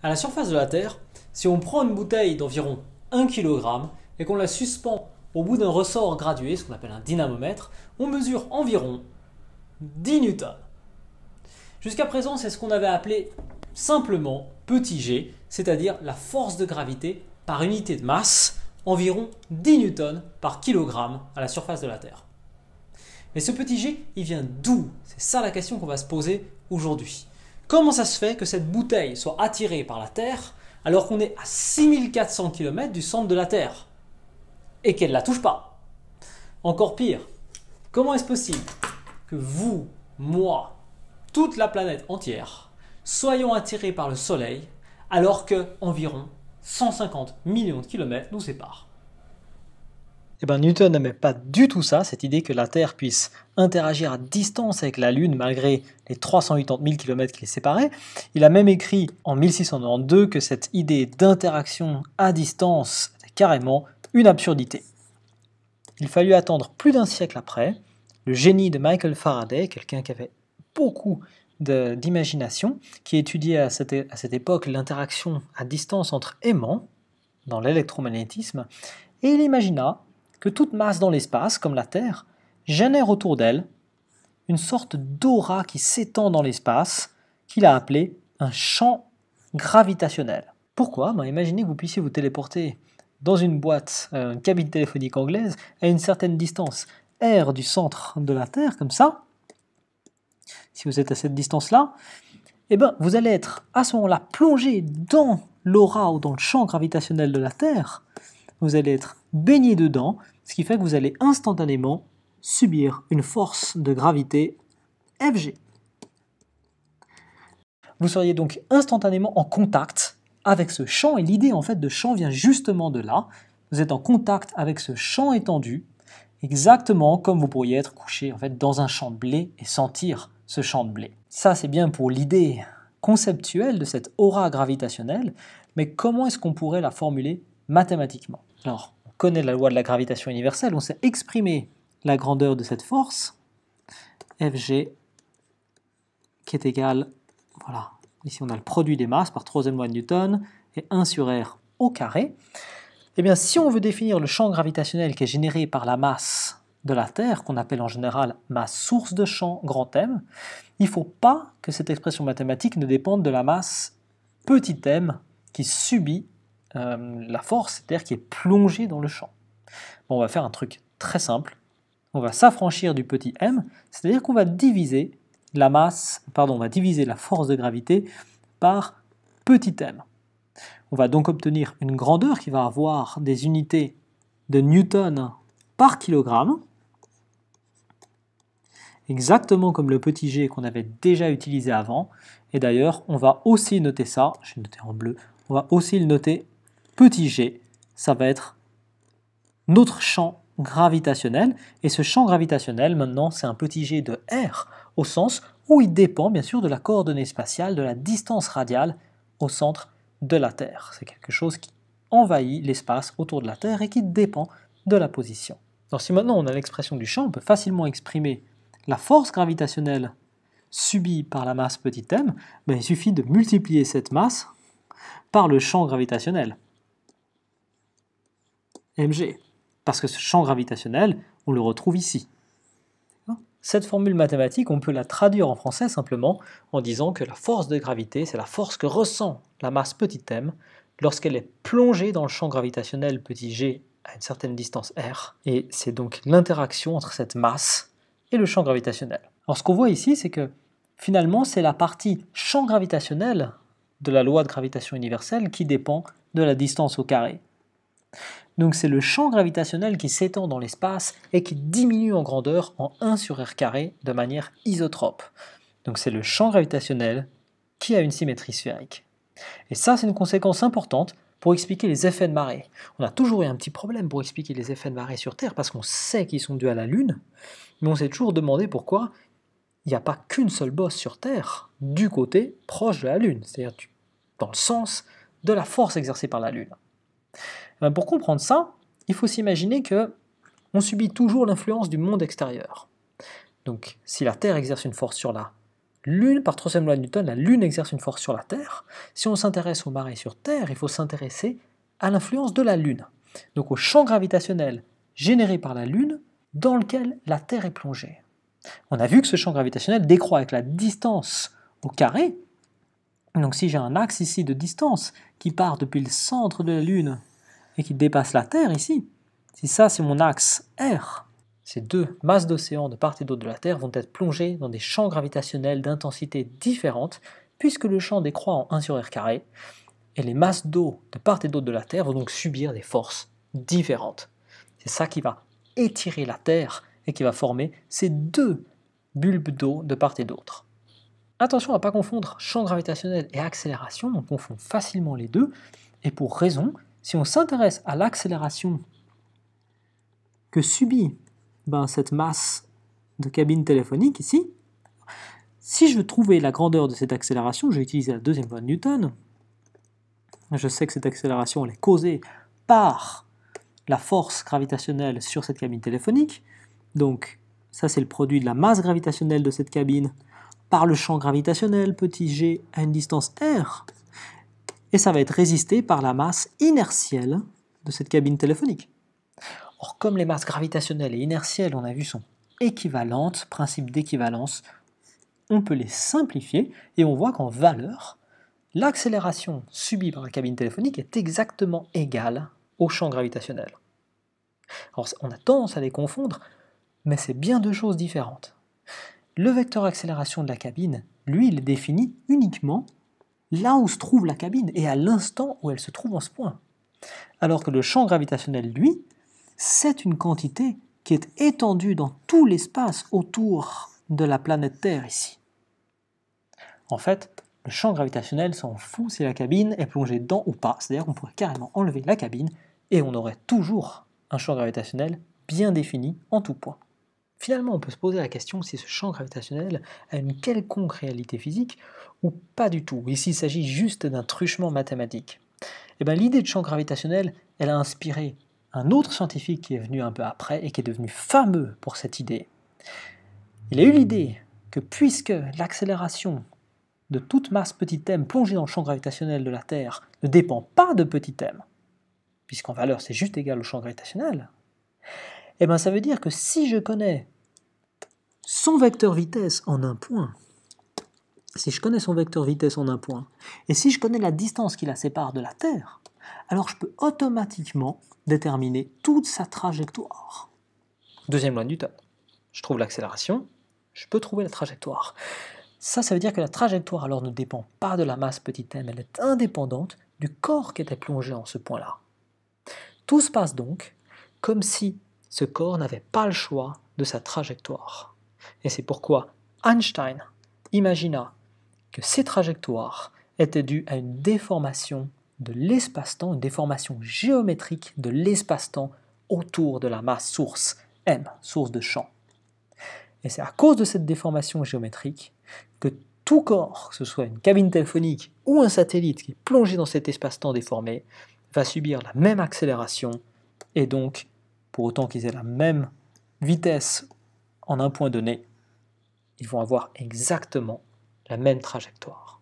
À la surface de la Terre, si on prend une bouteille d'environ 1 kg et qu'on la suspend au bout d'un ressort gradué, ce qu'on appelle un dynamomètre, on mesure environ 10 newtons. Jusqu'à présent, c'est ce qu'on avait appelé simplement petit g, c'est-à-dire la force de gravité par unité de masse, environ 10 newtons par kilogramme à la surface de la Terre. Mais ce petit g, il vient d'où? C'est ça la question qu'on va se poser aujourd'hui. Comment ça se fait que cette bouteille soit attirée par la Terre alors qu'on est à 6400 km du centre de la Terre et qu'elle ne la touche pas? Encore pire, comment est-ce possible que vous, moi, toute la planète entière soyons attirés par le Soleil alors que environ 150 millions de kilomètres nous séparent? Eh bien, Newton n'aimait pas du tout ça, cette idée que la Terre puisse interagir à distance avec la Lune malgré les 380 000 km qui les séparaient. Il a même écrit en 1692 que cette idée d'interaction à distance était carrément une absurdité. Il fallut attendre plus d'un siècle après, le génie de Michael Faraday, quelqu'un qui avait beaucoup d'imagination, qui étudiait à cette époque l'interaction à distance entre aimants dans l'électromagnétisme, et il imagina que toute masse dans l'espace, comme la Terre, génère autour d'elle une sorte d'aura qui s'étend dans l'espace, qu'il a appelé un champ gravitationnel. Pourquoi? Imaginez que vous puissiez vous téléporter dans une boîte, une cabine téléphonique anglaise, à une certaine distance r du centre de la Terre, comme ça. Si vous êtes à cette distance-là, eh ben, vous allez être à ce moment-là plongé dans l'aura ou dans le champ gravitationnel de la Terre. Vous allez être baigné dedans, ce qui fait que vous allez instantanément subir une force de gravité Fg. Vous seriez donc instantanément en contact avec ce champ, et l'idée en fait de champ vient justement de là. Vous êtes en contact avec ce champ étendu, exactement comme vous pourriez être couché en fait dans un champ de blé et sentir ce champ de blé. Ça c'est bien pour l'idée conceptuelle de cette aura gravitationnelle, mais comment est-ce qu'on pourrait la formuler mathématiquement? Alors, on connaît la loi de la gravitation universelle, on sait exprimer la grandeur de cette force, Fg, qui est égal, voilà, ici on a le produit des masses par troisième loi de Newton, et 1 sur R au carré. Eh bien, si on veut définir le champ gravitationnel qui est généré par la masse de la Terre, qu'on appelle en général masse source de champ grand M, il ne faut pas que cette expression mathématique ne dépende de la masse petit m qui subit la force, c'est-à-dire qui est plongée dans le champ. Bon, on va faire un truc très simple. On va s'affranchir du petit m, c'est-à-dire qu'on va diviser la force de gravité par petit m. On va donc obtenir une grandeur qui va avoir des unités de newton par kilogramme, exactement comme le petit g qu'on avait déjà utilisé avant. Et d'ailleurs, on va aussi noter ça, je vais noter en bleu, on va aussi le noter petit g, ça va être notre champ gravitationnel, et ce champ gravitationnel, maintenant, c'est un petit g de r, au sens où il dépend bien sûr de la coordonnée spatiale, de la distance radiale au centre de la Terre. C'est quelque chose qui envahit l'espace autour de la Terre et qui dépend de la position. Alors si maintenant on a l'expression du champ, on peut facilement exprimer la force gravitationnelle subie par la masse petit m, il suffit de multiplier cette masse par le champ gravitationnel, mg. Parce que ce champ gravitationnel, on le retrouve ici. Cette formule mathématique, on peut la traduire en français simplement en disant que la force de gravité, c'est la force que ressent la masse petit m lorsqu'elle est plongée dans le champ gravitationnel petit g à une certaine distance r, et c'est donc l'interaction entre cette masse et le champ gravitationnel. Alors ce qu'on voit ici, c'est que finalement, c'est la partie champ gravitationnel de la loi de gravitation universelle qui dépend de la distance au carré. Donc c'est le champ gravitationnel qui s'étend dans l'espace et qui diminue en grandeur en 1 sur r carré de manière isotrope. Donc c'est le champ gravitationnel qui a une symétrie sphérique. Et ça, c'est une conséquence importante pour expliquer les effets de marée. On a toujours eu un petit problème pour expliquer les effets de marée sur Terre parce qu'on sait qu'ils sont dus à la Lune, mais on s'est toujours demandé pourquoi il n'y a pas qu'une seule bosse sur Terre du côté proche de la Lune, c'est-à-dire dans le sens de la force exercée par la Lune. Pour comprendre ça, il faut s'imaginer qu'on subit toujours l'influence du monde extérieur. Donc si la Terre exerce une force sur Lune, par troisième loi de Newton, la Lune exerce une force sur la Terre. Si on s'intéresse aux marées sur Terre, il faut s'intéresser à l'influence de la Lune, donc au champ gravitationnel généré par la Lune dans lequel la Terre est plongée. On a vu que ce champ gravitationnel décroît avec la distance au carré. Donc si j'ai un axe ici de distance qui part depuis le centre de la Lune et qui dépasse la Terre ici, si ça c'est mon axe R, ces deux masses d'océan de part et d'autre de la Terre vont être plongées dans des champs gravitationnels d'intensité différentes, puisque le champ décroît en 1 sur R carré, et les masses d'eau de part et d'autre de la Terre vont donc subir des forces différentes. C'est ça qui va étirer la Terre et qui va former ces deux bulbes d'eau de part et d'autre. Attention à ne pas confondre champ gravitationnel et accélération, on confond facilement les deux, et pour raison, si on s'intéresse à l'accélération que subit cette masse de cabine téléphonique ici, si je veux trouver la grandeur de cette accélération, je vais utiliser la deuxième loi de Newton. Je sais que cette accélération elle est causée par la force gravitationnelle sur cette cabine téléphonique, donc ça c'est le produit de la masse gravitationnelle de cette cabine par le champ gravitationnel, petit g, à une distance r, et ça va être résisté par la masse inertielle de cette cabine téléphonique. Or, comme les masses gravitationnelles et inertielles, on a vu, sont équivalentes, principe d'équivalence, on peut les simplifier, et on voit qu'en valeur, l'accélération subie par la cabine téléphonique est exactement égale au champ gravitationnel. Alors, on a tendance à les confondre, mais c'est bien deux choses différentes. Le vecteur accélération de la cabine, lui, il est défini uniquement là où se trouve la cabine et à l'instant où elle se trouve en ce point. Alors que le champ gravitationnel, lui, c'est une quantité qui est étendue dans tout l'espace autour de la planète Terre ici. En fait, le champ gravitationnel s'en fout si la cabine est plongée dedans ou pas. C'est-à-dire qu'on pourrait carrément enlever la cabine et on aurait toujours un champ gravitationnel bien défini en tout point. Finalement, on peut se poser la question si ce champ gravitationnel a une quelconque réalité physique ou pas du tout, et s'il s'agit juste d'un truchement mathématique. L'idée de champ gravitationnel, elle a inspiré un autre scientifique qui est venu un peu après et qui est devenu fameux pour cette idée. Il a eu l'idée que puisque l'accélération de toute masse petit m plongée dans le champ gravitationnel de la Terre ne dépend pas de petit m, puisqu'en valeur c'est juste égal au champ gravitationnel, ça veut dire que si je connais son vecteur vitesse en un point, et si je connais la distance qui la sépare de la Terre, alors je peux automatiquement déterminer toute sa trajectoire. Deuxième loi de Newton. Je trouve l'accélération, je peux trouver la trajectoire. Ça veut dire que la trajectoire alors ne dépend pas de la masse petit m, elle est indépendante du corps qui était plongé en ce point-là. Tout se passe donc comme si ce corps n'avait pas le choix de sa trajectoire. Et c'est pourquoi Einstein imagina que ces trajectoires étaient dues à une déformation de l'espace-temps, une déformation géométrique de l'espace-temps autour de la masse source M, source de champ. Et c'est à cause de cette déformation géométrique que tout corps, que ce soit une cabine téléphonique ou un satellite qui est plongé dans cet espace-temps déformé, va subir la même accélération et donc, pour autant qu'ils aient la même vitesse en un point donné, ils vont avoir exactement la même trajectoire.